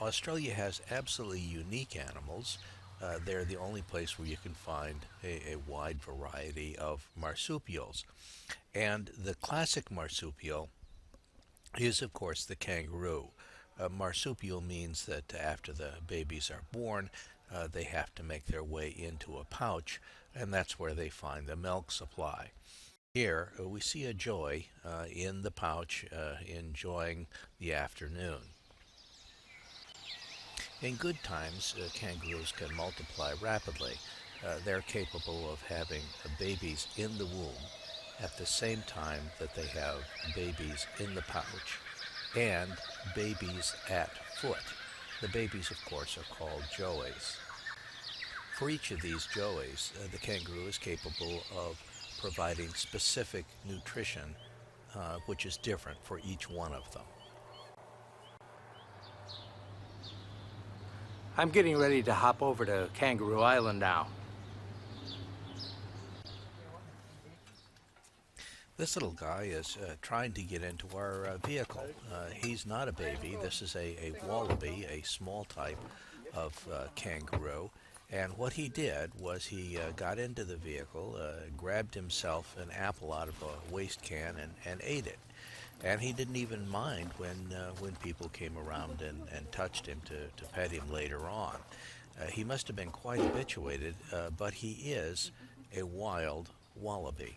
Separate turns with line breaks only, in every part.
Australia has absolutely unique animals. They're the only place where you can find a wide variety of marsupials. And the classic marsupial is, of course, the kangaroo. Marsupial means that after the babies are born, they have to make their way into a pouch, and that's where they find the milk supply. Here, we see a joey in the pouch enjoying the afternoon. In good times, kangaroos can multiply rapidly. They're capable of having babies in the womb at the same time that they have babies in the pouch and babies at foot. The babies, of course, are called joeys. For each of these joeys, the kangaroo is capable of providing specific nutrition, which is different for each one of them.
I'm getting ready to hop over to Kangaroo Island now.
This little guy is trying to get into our vehicle. He's not a baby. This is a wallaby, a small type of kangaroo. And what he did was he got into the vehicle, grabbed himself an apple out of a waste can, and ate it. And he didn't even mind when people came around and touched him to pet him later on. He must have been quite habituated, but he is a wild wallaby.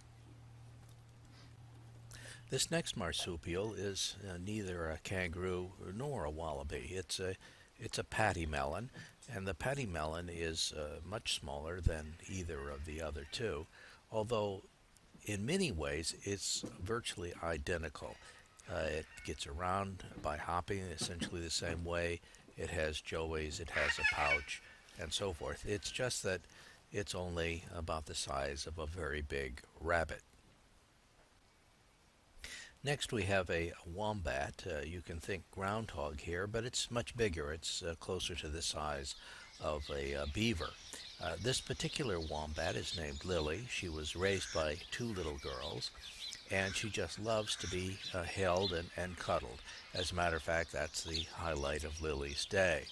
This next marsupial is neither a kangaroo nor a wallaby. It's a pattymmelon, and the pattymmelon is much smaller than either of the other two, although in many ways it's virtually identical. It gets around by hopping essentially the same way. It has joeys, it has a pouch, and so forth. It's just that it's only about the size of a very big rabbit. Next we have a wombat. You can think groundhog here, but it's much bigger. It's closer to the size of a beaver. This particular wombat is named Lily. She was raised by two little girls, and she just loves to be held and cuddled. As a matter of fact, that's the highlight of Lily's day.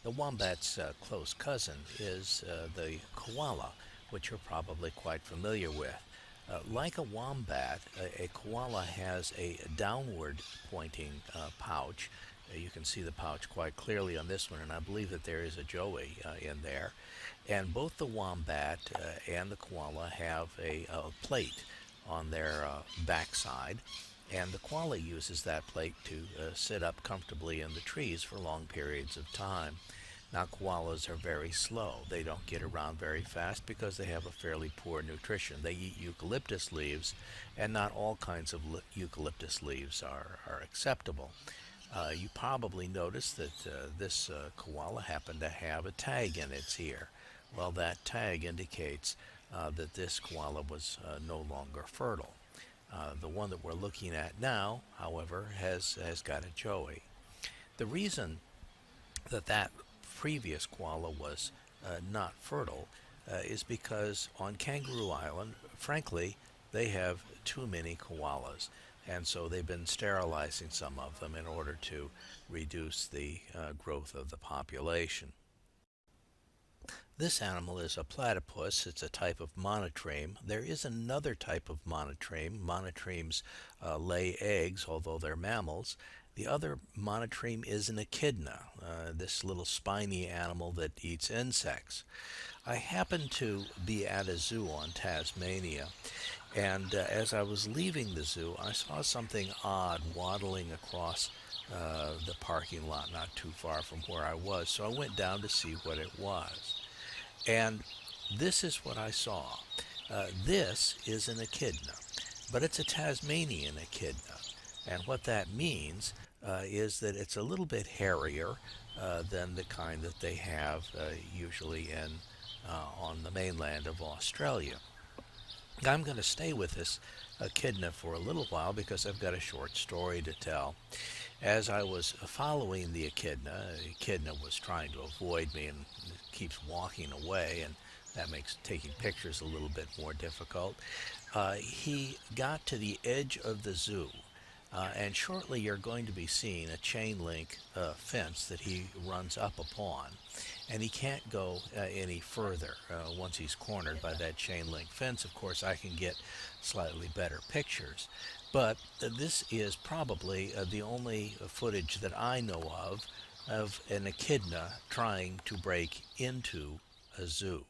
The wombat's close cousin is the koala, which you're probably quite familiar with. Like a wombat, a koala has a downward pointing pouch. You can see the pouch quite clearly on this one, and I believe that there is a joey in there. And both the wombat and the koala have a plate on their backside, and the koala uses that plate to sit up comfortably in the trees for long periods of time. Now, koalas are very slow. They don't get around very fast because they have a fairly poor nutrition. They eat eucalyptus leaves, and not all kinds of eucalyptus leaves are acceptable. You probably noticed that this koala happened to have a tag in its ear. Well, that tag indicates that this koala was no longer fertile. The one that we're looking at now, however, has got a joey. The reason that previous koala was not fertile is because on Kangaroo Island, frankly, they have too many koalas, and so they've been sterilizing some of them in order to reduce the growth of the population. This animal is a platypus. It's a type of monotreme. There is another type of monotreme. Monotremes lay eggs, although they're mammals. The other monotreme is an echidna, this little spiny animal that eats insects. I happened to be at a zoo on Tasmania, and as I was leaving the zoo, I saw something odd waddling across the parking lot not too far from where I was, so I went down to see what it was. And this is what I saw. This is an echidna, but it's a Tasmanian echidna. And what that means is that it's a little bit hairier than the kind that they have usually on the mainland of Australia. I'm going to stay with this echidna for a little while because I've got a short story to tell. As I was following the echidna was trying to avoid me and keeps walking away, and that makes taking pictures a little bit more difficult. He got to the edge of the zoo, And shortly you're going to be seeing a chain link fence that he runs up upon. And he can't go any further once he's cornered by that chain link fence. Of course, I can get slightly better pictures. But this is probably the only footage that I know of an echidna trying to break into a zoo.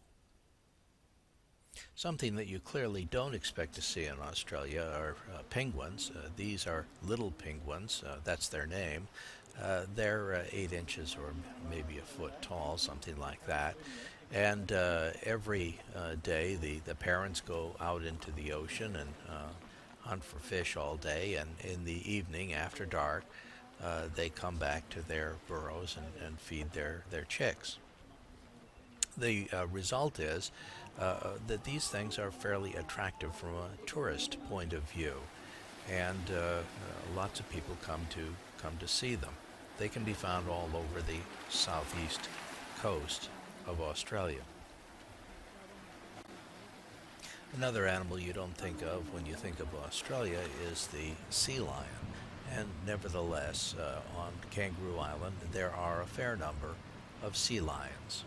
Something that you clearly don't expect to see in Australia are penguins. These are little penguins, that's their name. They're 8 inches or maybe a foot tall, something like that. And every day the parents go out into the ocean and hunt for fish all day, and in the evening after dark, they come back to their burrows and feed their chicks. The result is that these things are fairly attractive from a tourist point of view, and lots of people come to see them. They can be found all over the southeast coast of Australia. Another animal you don't think of when you think of Australia is the sea lion, and nevertheless, on Kangaroo Island there are a fair number of sea lions.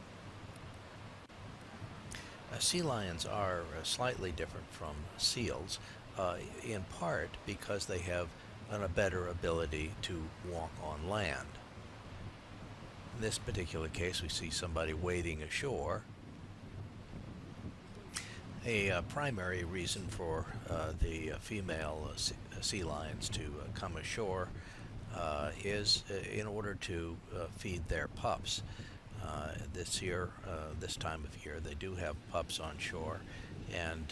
Sea lions are slightly different from seals, in part because they have a better ability to walk on land. In this particular case, we see somebody wading ashore. A primary reason for the female sea lions to come ashore is in order to feed their pups. This time of year, they do have pups on shore, and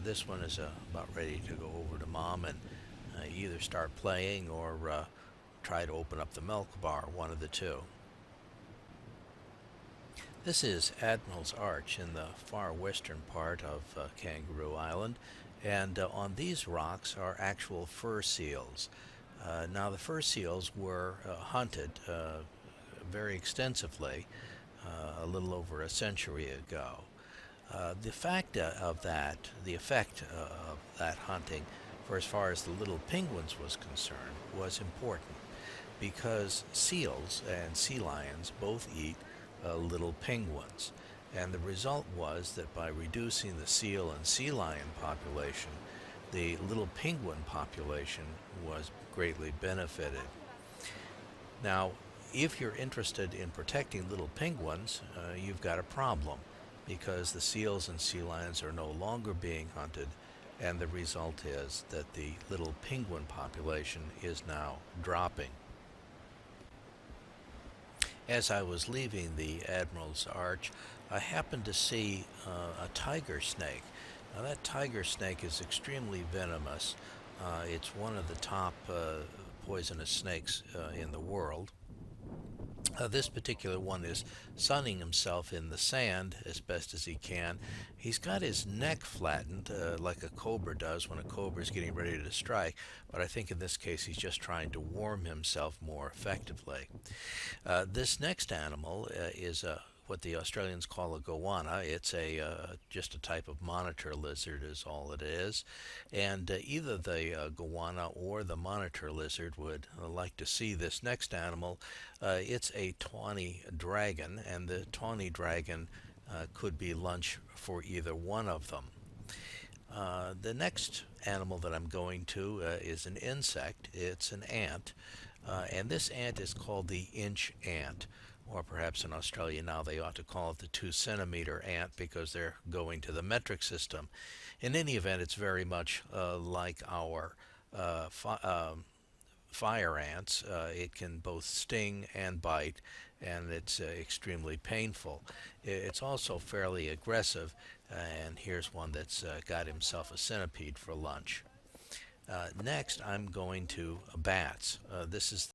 this one is about ready to go over to mom and either start playing or try to open up the milk bar, one of the two. This is Admiral's Arch in the far western part of Kangaroo Island, and on these rocks are actual fur seals. Now the fur seals were hunted very extensively a little over a century ago. The effect of that hunting, for as far as the little penguins was concerned, was important because seals and sea lions both eat little penguins. And the result was that by reducing the seal and sea lion population, the little penguin population was greatly benefited. Now, if you're interested in protecting little penguins, you've got a problem because the seals and sea lions are no longer being hunted, and the result is that the little penguin population is now dropping. As I was leaving the Admiral's Arch, I happened to see a tiger snake. Now that tiger snake is extremely venomous. It's one of the top poisonous snakes in the world. This particular one is sunning himself in the sand as best as he can. He's got his neck flattened like a cobra does when a cobra is getting ready to strike, but I think in this case he's just trying to warm himself more effectively. This next animal is what the Australians call a goanna. It's just a type of monitor lizard is all it is. And either the goanna or the monitor lizard would like to see this next animal. It's a tawny dragon, and the tawny dragon could be lunch for either one of them. The next animal that I'm going to is an insect. It's an ant, and this ant is called the inch ant, or perhaps in Australia now they ought to call it the 2 centimeter ant because they're going to the metric system. In any event, it's very much like our fire ants. It can both sting and bite, and it's extremely painful. It's also fairly aggressive, and here's one that's got himself a centipede for lunch. Next, I'm going to bats. This is